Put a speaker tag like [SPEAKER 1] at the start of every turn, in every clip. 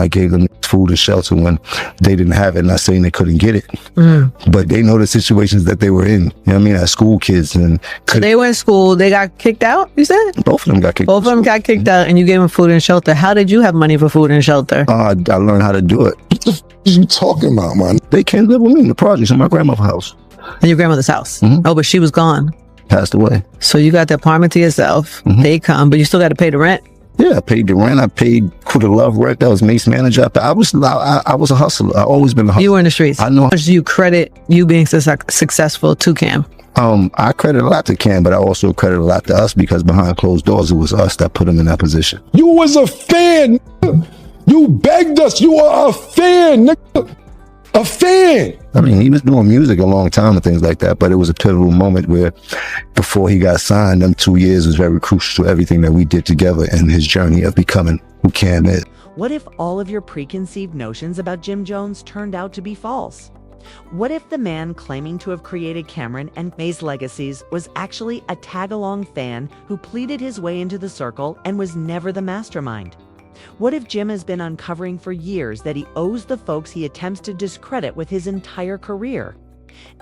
[SPEAKER 1] I gave them food and shelter when they didn't have it. Not saying they couldn't get it, but they know the situations that they were in. You know what I mean? As school kids, and
[SPEAKER 2] so they were in school. They got kicked out. You said
[SPEAKER 1] both of them got kicked.
[SPEAKER 2] Both of them got kicked out, and you gave them food and shelter. How did you have money for food and shelter?
[SPEAKER 1] I learned how to do it.
[SPEAKER 3] What the f you talking about, man?
[SPEAKER 1] They can't live with me in the projects in my grandmother's house.
[SPEAKER 2] In your grandmother's house? Oh, but she was gone.
[SPEAKER 1] Passed away.
[SPEAKER 2] So you got the apartment to yourself. They come, but you still got to pay the rent.
[SPEAKER 1] Yeah, I paid the rent. I paid for the love rent. That was Mase manager. I was a hustler. I always been a hustler.
[SPEAKER 2] You were in the streets.
[SPEAKER 1] I know.
[SPEAKER 2] How much do you credit you being successful to Cam?
[SPEAKER 1] I credit a lot to Cam, but I also credit a lot to us, because behind closed doors, it was us that put him in that position.
[SPEAKER 3] You was a fan. You begged us. You are a fan, nigga. A fan.
[SPEAKER 1] I mean, he was doing music a long time and things like that, but it was a pivotal moment where, before he got signed, them 2 years was very crucial to everything that we did together and his journey of becoming who Cam is.
[SPEAKER 4] What if all of your preconceived notions about Jim Jones turned out to be false? What if the man claiming to have created Camron and Mase legacies was actually a tag-along fan who pleaded his way into the circle and was never the mastermind? What if Jim has been uncovering for years that he owes the folks he attempts to discredit with his entire career?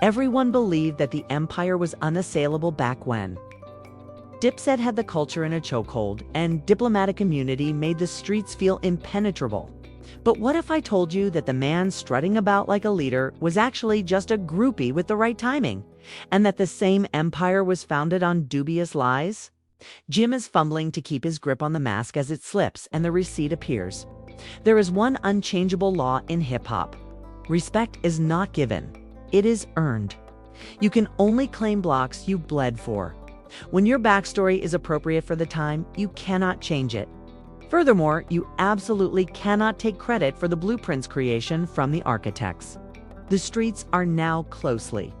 [SPEAKER 4] Everyone believed that the empire was unassailable back when. Dipset had the culture in a chokehold, and diplomatic immunity made the streets feel impenetrable. But what if I told you that the man strutting about like a leader was actually just a groupie with the right timing, and that the same empire was founded on dubious lies? Jim is fumbling to keep his grip on the mask as it slips and the receipt appears. There is one unchangeable law in hip-hop. Respect is not given. It is earned. You can only claim blocks you bled for. When your backstory is appropriate for the time, you cannot change it. Furthermore, you absolutely cannot take credit for the blueprint's creation from the architects. The streets are now closely.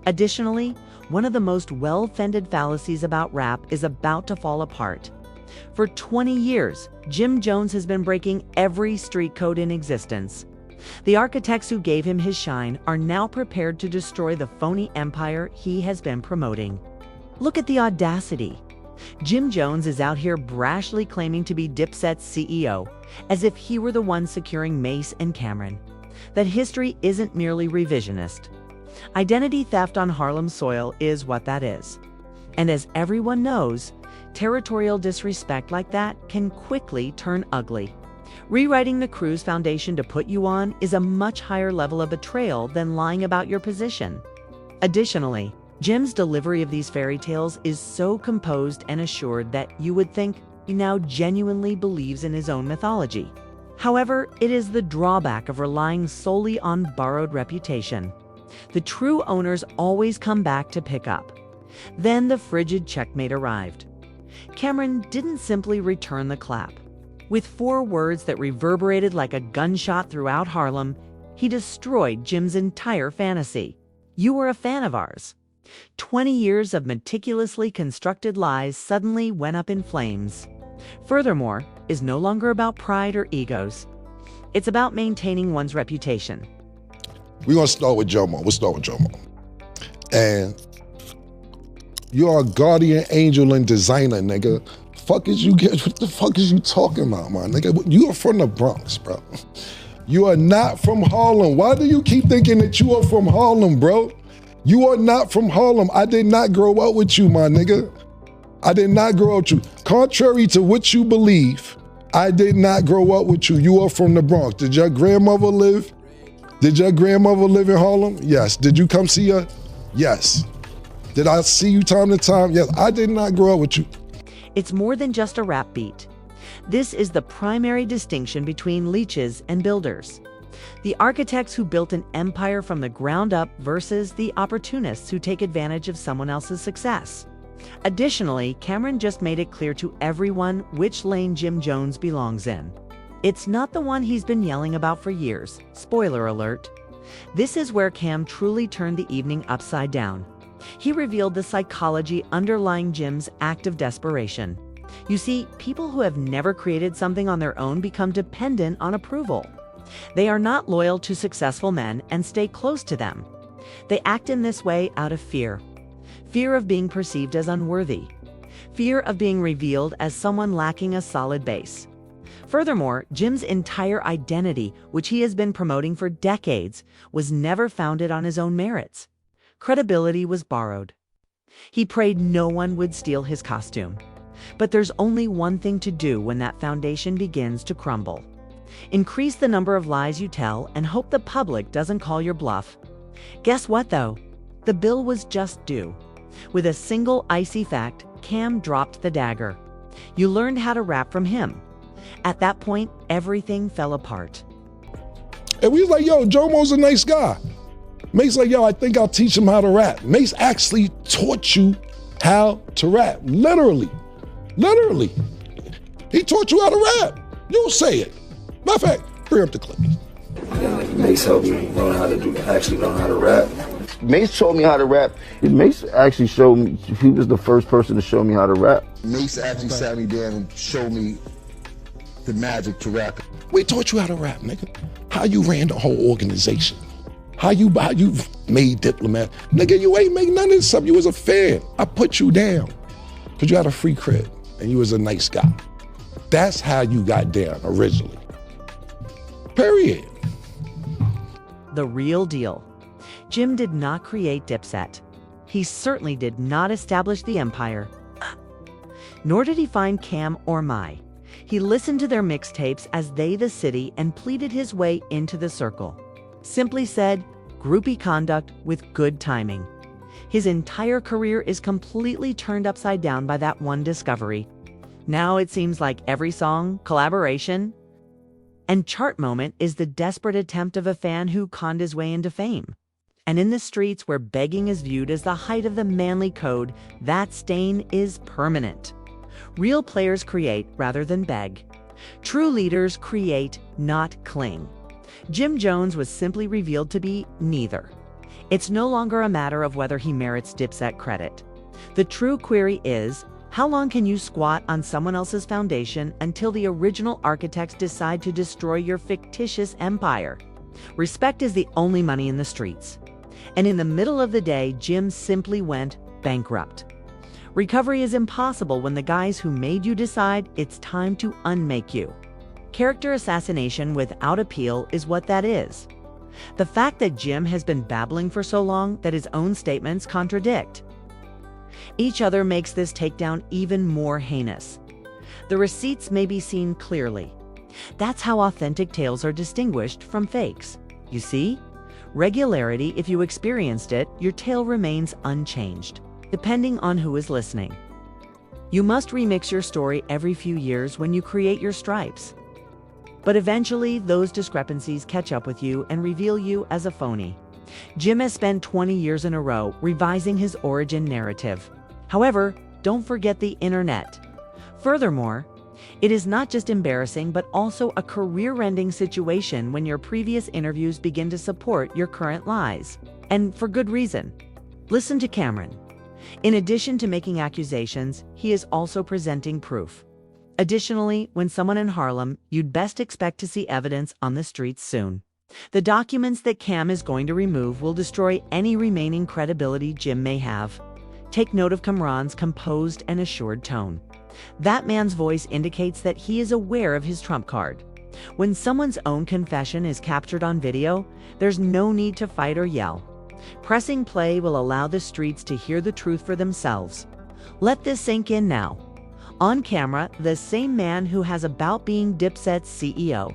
[SPEAKER 4] Additionally, one of the most well-funded fallacies about rap is about to fall apart. For 20 years, Jim Jones has been breaking every street code in existence. The architects who gave him his shine are now prepared to destroy the phony empire he has been promoting. Look at the audacity. Jim Jones is out here brashly claiming to be Dipset's CEO, as if he were the one securing Mase and Camron. That history isn't merely revisionist. Identity theft on Harlem soil is what that is. And as everyone knows, territorial disrespect like that can quickly turn ugly. Rewriting the crew's foundation to put you on is a much higher level of betrayal than lying about your position. Additionally, Jim's delivery of these fairy tales is so composed and assured that you would think he now genuinely believes in his own mythology. However, it is the drawback of relying solely on borrowed reputation. The true owners always come back to pick up. Then the frigid checkmate arrived. Camron didn't simply return the clap. With 4 words that reverberated like a gunshot throughout Harlem, he destroyed Jim's entire fantasy. You were a fan of ours. 20 years of meticulously constructed lies suddenly went up in flames. Furthermore, is no longer about pride or egos. It's about maintaining one's reputation.
[SPEAKER 3] We're going to start with Jomo. We'll start with Jomo. And you are a guardian angel and designer, nigga. What the fuck is you talking about, man, nigga? You are from the Bronx, bro. You are not from Harlem. Why do you keep thinking that you are from Harlem, bro? You are not from Harlem. I did not grow up with you, my nigga. I did not grow up with you. Contrary to what you believe, I did not grow up with you. You are from the Bronx. Did your grandmother live? Did your grandmother live in Harlem? Yes. Did you come see her? Yes. Did I see you time to time? Yes. I did not grow up with you.
[SPEAKER 4] It's more than just a rap beat. This is the primary distinction between leeches and builders. The architects who built an empire from the ground up versus the opportunists who take advantage of someone else's success. Additionally, Camron just made it clear to everyone which lane Jim Jones belongs in. It's not the one he's been yelling about for years. Spoiler alert. This is where Cam truly turned the evening upside down. He revealed the psychology underlying Jim's act of desperation. You see, people who have never created something on their own become dependent on approval. They are not loyal to successful men and stay close to them. They act in this way out of fear. Fear of being perceived as unworthy. Fear of being revealed as someone lacking a solid base. Furthermore, Jim's entire identity, which he has been promoting for decades, was never founded on his own merits. Credibility was borrowed. He prayed no one would steal his costume. But there's only one thing to do when that foundation begins to crumble. Increase the number of lies you tell and hope the public doesn't call your bluff. Guess what, though? The bill was just due. With a single icy fact, Cam dropped the dagger. You learned how to rap from him. At that point, everything fell apart.
[SPEAKER 3] And we was like, yo, Jomo's a nice guy. Mase like, yo, I think I'll teach him how to rap. Mase actually taught you how to rap. Literally. He taught you how to rap. You'll say it. Matter of fact, bring up the clip.
[SPEAKER 1] Mase helped me learn how to rap. Mase taught me how to rap. Mase actually showed me, he was the first person to show me how to rap. Mase actually sat me down and showed me the magic to rap.
[SPEAKER 3] We taught you how to rap, nigga. How you ran the whole organization. How you made Diplomat. Nigga, you ain't make none of this stuff. You was a fan. I put you down because you had a free crib and you was a nice guy. That's how you got down originally. Period.
[SPEAKER 4] The real deal. Jim did not create Dipset. He certainly did not establish the empire. Nor did he find Cam or Mase. He listened to their mixtapes as they the city and pleaded his way into the circle. Simply said, groupie conduct with good timing. His entire career is completely turned upside down by that one discovery. Now it seems like every song, collaboration, and chart moment is the desperate attempt of a fan who conned his way into fame. And in the streets where begging is viewed as the height of the manly code, that stain is permanent. Real players create rather than beg. True leaders create, not cling. Jim Jones was simply revealed to be neither. It's no longer a matter of whether he merits Dipset credit. The true query is, how long can you squat on someone else's foundation until the original architects decide to destroy your fictitious empire? Respect is the only money in the streets. And in the middle of the day, Jim simply went bankrupt. Recovery is impossible when the guys who made you decide it's time to unmake you. Character assassination without appeal is what that is. The fact that Jim has been babbling for so long that his own statements contradict each other makes this takedown even more heinous. The receipts may be seen clearly. That's how authentic tales are distinguished from fakes. You see? Regularity, if you experienced it, your tale remains unchanged, depending on who is listening. You must remix your story every few years when you create your stripes. But eventually, those discrepancies catch up with you and reveal you as a phony. Jim has spent 20 years in a row revising his origin narrative. However, don't forget the internet. Furthermore, it is not just embarrassing, but also a career-ending situation when your previous interviews begin to support your current lies. And for good reason. Listen to Camron. In addition to making accusations, he is also presenting proof. Additionally, when someone in Harlem, you'd best expect to see evidence on the streets soon. The documents that Cam is going to remove will destroy any remaining credibility Jim may have. Take note of Camron's composed and assured tone. That man's voice indicates that he is aware of his trump card. When someone's own confession is captured on video, there's no need to fight or yell. Pressing play will allow the streets to hear the truth for themselves. Let this sink in now. On camera, the same man who has about being Dipset's CEO,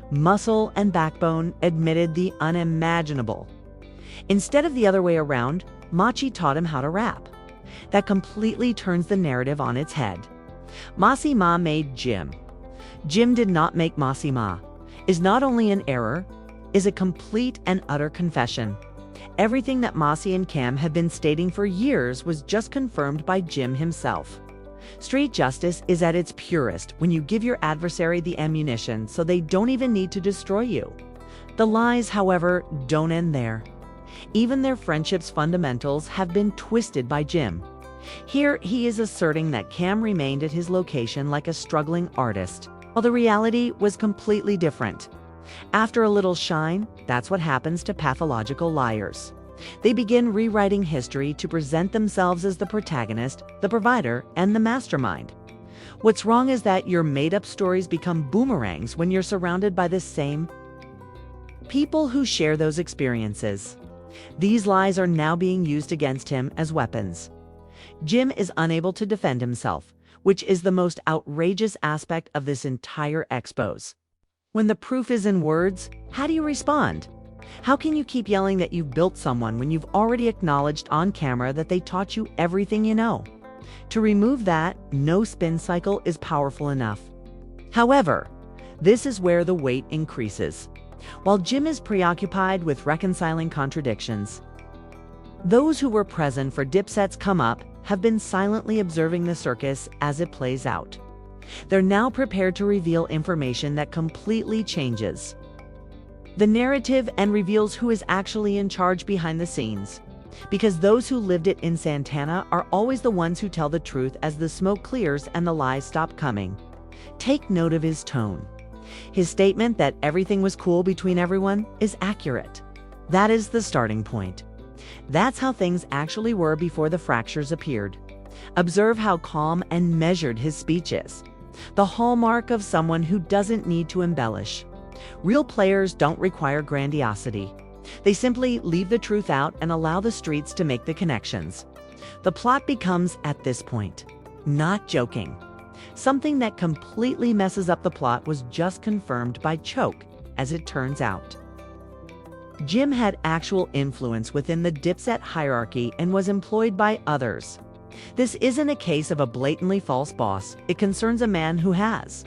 [SPEAKER 4] muscle and backbone, admitted the unimaginable. Instead of the other way around, Mase taught him how to rap. That completely turns the narrative on its head. Mase Ma made Jim. Jim did not make Mase Ma. Is not only an error, is a complete and utter confession. Everything that Mase and Cam had been stating for years was just confirmed by Jim himself. Street justice is at its purest when you give your adversary the ammunition so they don't even need to destroy you. The lies, however, don't end there. Even their friendship's fundamentals have been twisted by Jim. Here, he is asserting that Cam remained at his location like a struggling artist, while the reality was completely different. After a little shine, that's what happens to pathological liars. They begin rewriting history to present themselves as the protagonist, the provider, and the mastermind. What's wrong is that your made-up stories become boomerangs when you're surrounded by the same people who share those experiences. These lies are now being used against him as weapons. Jim is unable to defend himself, which is the most outrageous aspect of this entire expose. When the proof is in words, how do you respond? How can you keep yelling that you've built someone when you've already acknowledged on camera that they taught you everything you know? To remove that, no spin cycle is powerful enough. However, this is where the weight increases. While Jim is preoccupied with reconciling contradictions, those who were present for Dipset's come up have been silently observing the circus as it plays out. They're now prepared to reveal information that completely changes the narrative and reveals who is actually in charge behind the scenes. Because those who lived it in Santana are always the ones who tell the truth as the smoke clears and the lies stop coming. Take note of his tone. His statement that everything was cool between everyone is accurate. That is the starting point. That's how things actually were before the fractures appeared. Observe how calm and measured his speech is. The hallmark of someone who doesn't need to embellish. Real players don't require grandiosity. They simply leave the truth out and allow the streets to make the connections. The plot becomes, at this point, not joking. Something that completely messes up the plot was just confirmed by Choke, as it turns out. Jim had actual influence within the Dipset hierarchy and was employed by others. This isn't a case of a blatantly false boss. It concerns a man who has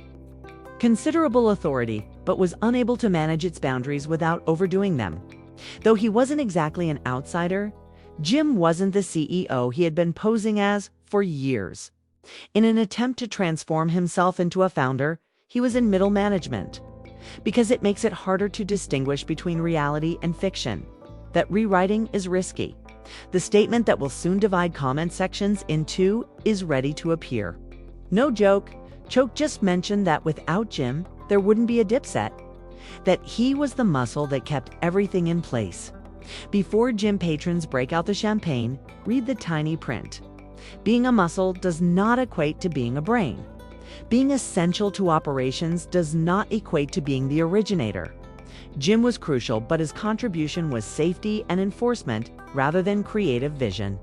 [SPEAKER 4] considerable authority, but was unable to manage its boundaries without overdoing them. Though he wasn't exactly an outsider, Jim wasn't the CEO he had been posing as for years. In an attempt to transform himself into a founder, he was in middle management. Because it makes it harder to distinguish between reality and fiction. That rewriting is risky. The statement that will soon divide comment sections in two is ready to appear. No joke, Choke just mentioned that without Jim, there wouldn't be a Dipset. That he was the muscle that kept everything in place. Before Jim patrons break out the champagne, read the tiny print. Being a muscle does not equate to being a brain. Being essential to operations does not equate to being the originator. Jim was crucial, but his contribution was safety and enforcement rather than creative vision,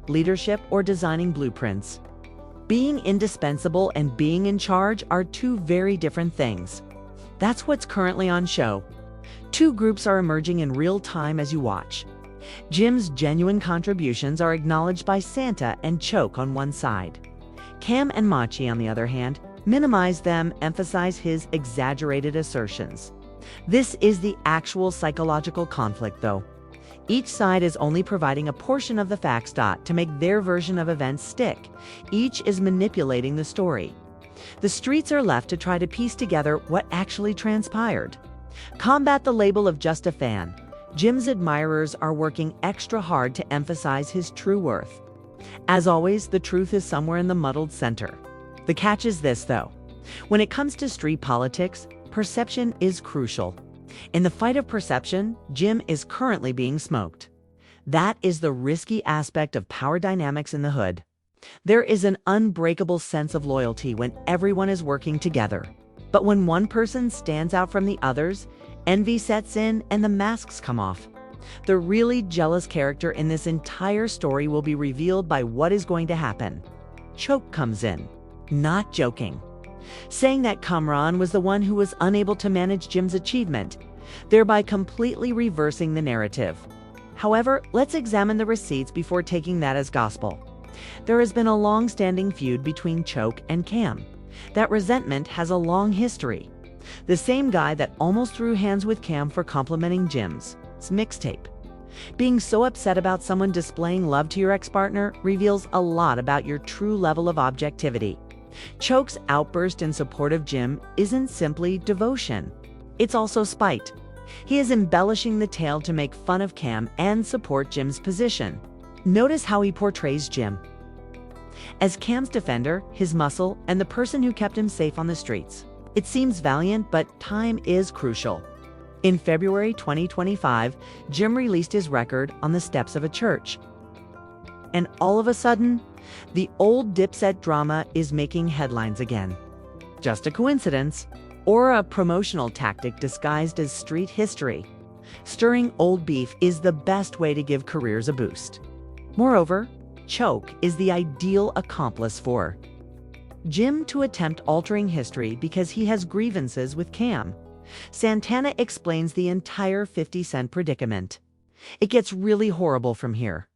[SPEAKER 4] leadership, or designing blueprints. Being indispensable and being in charge are two very different things. That's what's currently on show. Two groups are emerging in real time as you watch. Jim's genuine contributions are acknowledged by Santa and Choke on one side. Cam and Mase, on the other hand, minimize them, emphasize his exaggerated assertions. This is the actual psychological conflict, though. Each side is only providing a portion of the facts to make their version of events stick. Each is manipulating the story. The streets are left to try to piece together what actually transpired. Combat the label of just a fan. Jim's admirers are working extra hard to emphasize his true worth. As always, the truth is somewhere in the muddled center. The catch is this, though. When it comes to street politics, perception is crucial. In the fight of perception, Jim is currently being smoked. That is the risky aspect of power dynamics in the hood. There is an unbreakable sense of loyalty when everyone is working together. But when one person stands out from the others, envy sets in and the masks come off. The really jealous character in this entire story will be revealed by what is going to happen. Choke comes in, not joking, saying that Camron was the one who was unable to manage Jim's achievement, thereby completely reversing the narrative. However, let's examine the receipts before taking that as gospel. There has been a long-standing feud between Choke and Cam. That resentment has a long history. The same guy that almost threw hands with Cam for complimenting Jim's mixtape. Being so upset about someone displaying love to your ex-partner reveals a lot about your true level of objectivity. Choke's outburst in support of Jim isn't simply devotion. It's also spite. He is embellishing the tale to make fun of Cam and support Jim's position. Notice how he portrays Jim as Cam's defender, his muscle, and the person who kept him safe on the streets. It seems valiant, but time is crucial. In February 2025, Jim released his record on the steps of a church. And all of a sudden, the old Dipset drama is making headlines again. Just a coincidence, or a promotional tactic disguised as street history? Stirring old beef is the best way to give careers a boost. Moreover, choke is the ideal accomplice for Jim to attempt altering history because he has grievances with Cam. Santana explains the entire 50 Cent predicament. It gets really horrible from here.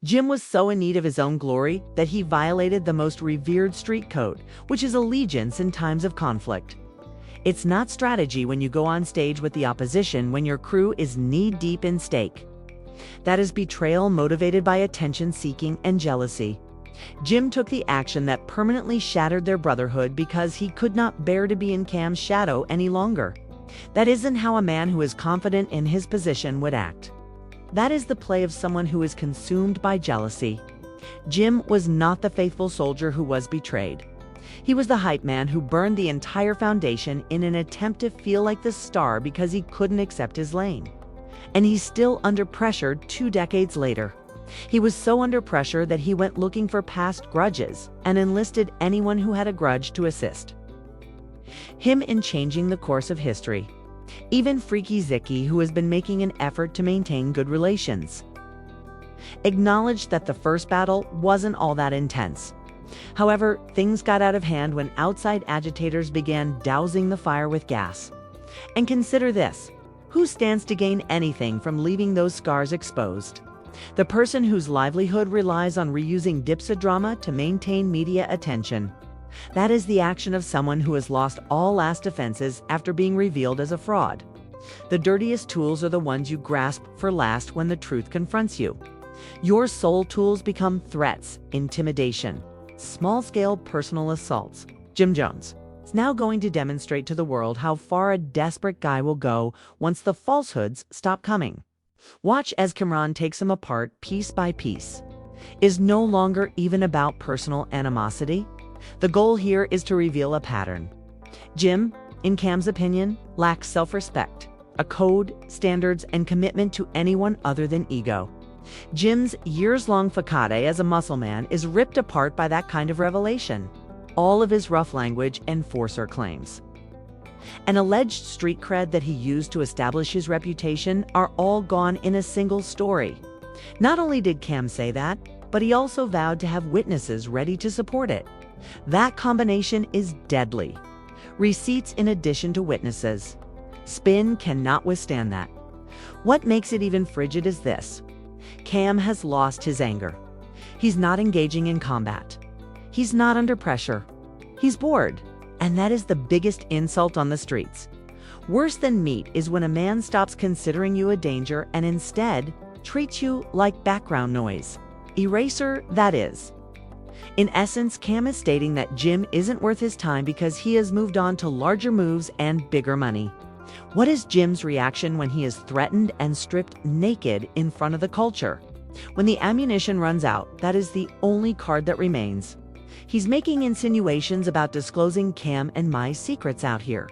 [SPEAKER 4] Jim was so in need of his own glory that he violated the most revered street code, which is allegiance in times of conflict. It's not strategy when you go on stage with the opposition when your crew is knee-deep in stake. That is betrayal motivated by attention-seeking and jealousy. Jim took the action that permanently shattered their brotherhood because he could not bear to be in Cam's shadow any longer. That isn't how a man who is confident in his position would act. That is the play of someone who is consumed by jealousy. Jim was not the faithful soldier who was betrayed. He was the hype man who burned the entire foundation in an attempt to feel like the star because he couldn't accept his lane. And he's still under pressure 2 decades later. He was so under pressure that he went looking for past grudges and enlisted anyone who had a grudge to assist him in changing the course of history. Even Freaky Zicky, who has been making an effort to maintain good relations, acknowledged that the first battle wasn't all that intense. However, things got out of hand when outside agitators began dousing the fire with gas. And consider this: who stands to gain anything from leaving those scars exposed? The person whose livelihood relies on reusing Dipset drama to maintain media attention. That is the action of someone who has lost all last defenses after being revealed as a fraud. The dirtiest tools are the ones you grasp for last when the truth confronts you. Your soul tools become threats, intimidation, small-scale personal assaults. Jim Jones is now going to demonstrate to the world how far a desperate guy will go once the falsehoods stop coming. Watch as Camron takes him apart piece by piece. Is no longer even about personal animosity. The goal here is to reveal a pattern. Jim, in Cam's opinion, lacks self-respect, a code, standards, and commitment to anyone other than ego. Jim's years-long facade as a muscle man is ripped apart by that kind of revelation. All of his rough language and forcer claims, an alleged street cred that he used to establish his reputation, are all gone in a single story. Not only did Cam say that, but he also vowed to have witnesses ready to support it. That combination is deadly. Receipts in addition to witnesses. Spin cannot withstand that. What makes it even frigid is this: Cam has lost his anger. He's not engaging in combat. He's not under pressure. He's bored. And that is the biggest insult on the streets. Worse than meat is when a man stops considering you a danger and instead treats you like background noise. Eraser, that is. In essence, Cam is stating that Jim isn't worth his time because he has moved on to larger moves and bigger money. What is Jim's reaction when he is threatened and stripped naked in front of the culture? When the ammunition runs out, that is the only card that remains. He's making insinuations about disclosing Cam and Mase secrets out here.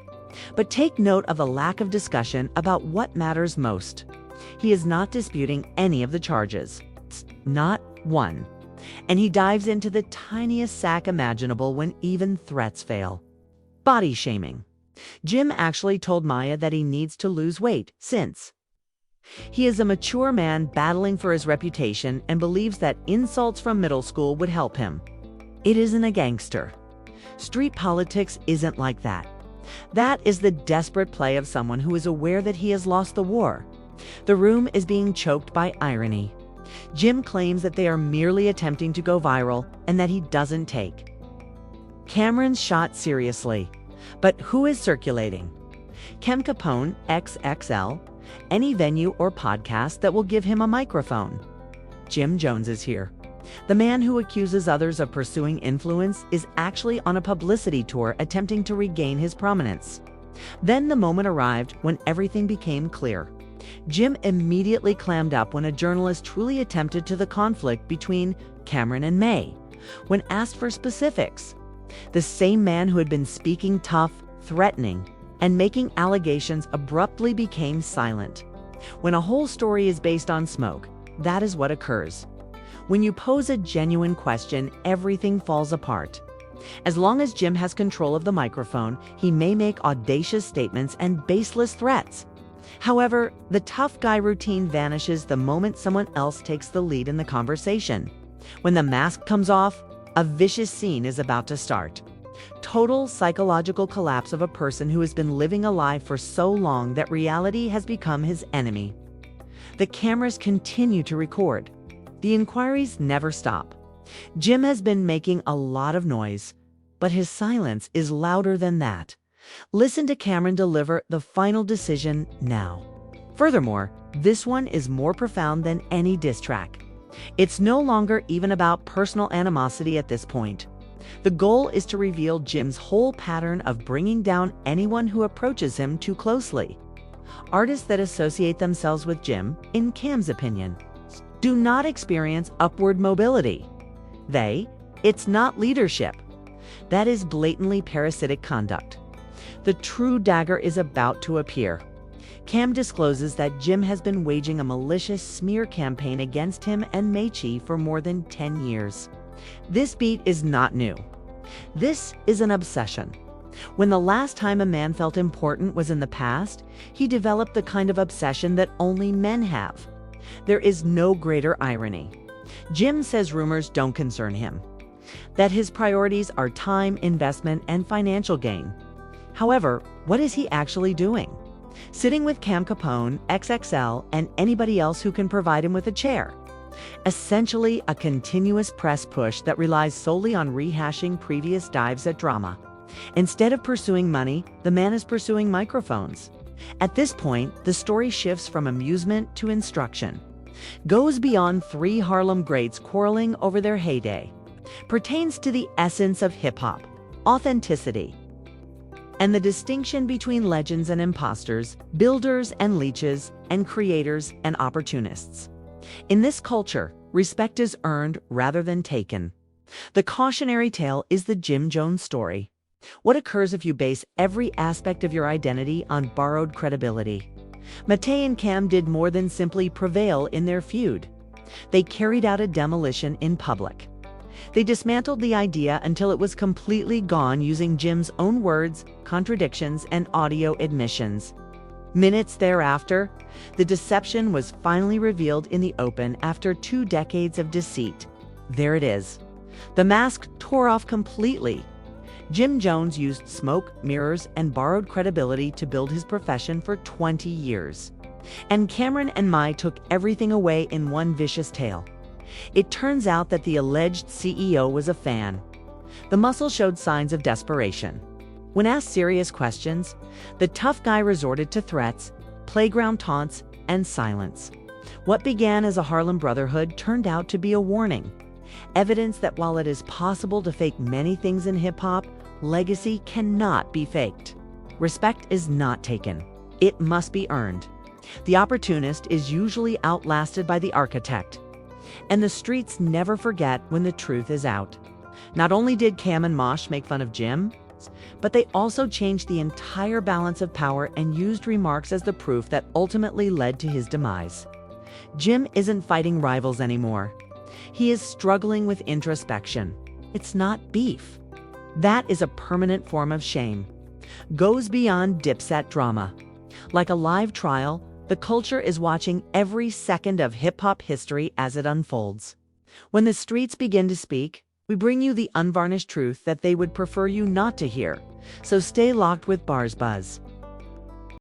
[SPEAKER 4] But take note of the lack of discussion about what matters most. He is not disputing any of the charges. Not one. And he dives into the tiniest sack imaginable when even threats fail. Body shaming. Jim actually told Maya that he needs to lose weight since he is a mature man battling for his reputation and believes that insults from middle school would help him. It isn't a gangster. Street politics isn't like that. That is the desperate play of someone who is aware that he has lost the war. The room is being choked by irony. Jim claims that they are merely attempting to go viral and that he doesn't take Camron's shot seriously. But who is circulating? Kem Capone XXL, any venue or podcast that will give him a microphone. Jim Jones is here. The man who accuses others of pursuing influence is actually on a publicity tour attempting to regain his prominence. Then the moment arrived when everything became clear. Jim immediately clammed up when a journalist truly attempted to the conflict between Camron and Mase. When asked for specifics, the same man who had been speaking tough, threatening, and making allegations abruptly became silent. When a whole story is based on smoke, that is what occurs. When you pose a genuine question, everything falls apart. As long as Jim has control of the microphone, he may make audacious statements and baseless threats. However, the tough guy routine vanishes the moment someone else takes the lead in the conversation. When the mask comes off, a vicious scene is about to start. Total psychological collapse of a person who has been living a lie for so long that reality has become his enemy. The cameras continue to record. The inquiries never stop. Jim has been making a lot of noise, but his silence is louder than that. Listen to Camron deliver the final decision now. Furthermore, this one is more profound than any diss track. It's no longer even about personal animosity at this point. The goal is to reveal Jim's whole pattern of bringing down anyone who approaches him too closely. Artists that associate themselves with Jim, in Cam's opinion, do not experience upward mobility. It's not leadership. That is blatantly parasitic conduct. The true dagger is about to appear. Cam discloses that Jim has been waging a malicious smear campaign against him and Mase for more than 10 years. This beat is not new. This is an obsession. When the last time a man felt important was in the past, he developed the kind of obsession that only men have. There is no greater irony. Jim says rumors don't concern him, that his priorities are time, investment, and financial gain. However, what is he actually doing? Sitting with Cam Capone, XXL, and anybody else who can provide him with a chair. Essentially, a continuous press push that relies solely on rehashing previous dives at drama. Instead of pursuing money, the man is pursuing microphones. At this point, the story shifts from amusement to instruction. Goes beyond three Harlem greats quarreling over their heyday. Pertains to the essence of hip-hop, authenticity, and the distinction between legends and imposters, builders and leeches, and creators and opportunists. In this culture, respect is earned rather than taken. The cautionary tale is the Jim Jones story. What occurs if you base every aspect of your identity on borrowed credibility? Mate and Cam did more than simply prevail in their feud. They carried out a demolition in public. They dismantled the idea until it was completely gone using Jim's own words, contradictions, and audio admissions. Minutes thereafter, the deception was finally revealed in the open after 2 decades of deceit. There it is. The mask tore off completely. Jim Jones used smoke, mirrors, and borrowed credibility to build his profession for 20 years. And Camron and Mase took everything away in one vicious tale. It turns out that the alleged CEO was a fan. The muscle showed signs of desperation. When asked serious questions, the tough guy resorted to threats, playground taunts, and silence. What began as a Harlem brotherhood turned out to be a warning. Evidence that while it is possible to fake many things in hip-hop, legacy cannot be faked. Respect is not taken. It must be earned. The opportunist is usually outlasted by the architect. And the streets never forget when the truth is out. Not only did Cam and Mase make fun of Jim, but they also changed the entire balance of power and used remarks as the proof that ultimately led to his demise. Jim isn't fighting rivals anymore. He is struggling with introspection. It's not beef. That is a permanent form of shame. Goes beyond Dipset drama. Like a live trial, the culture is watching every second of hip-hop history as it unfolds. When the streets begin to speak, we bring you the unvarnished truth that they would prefer you not to hear. So stay locked with Bars Buzz.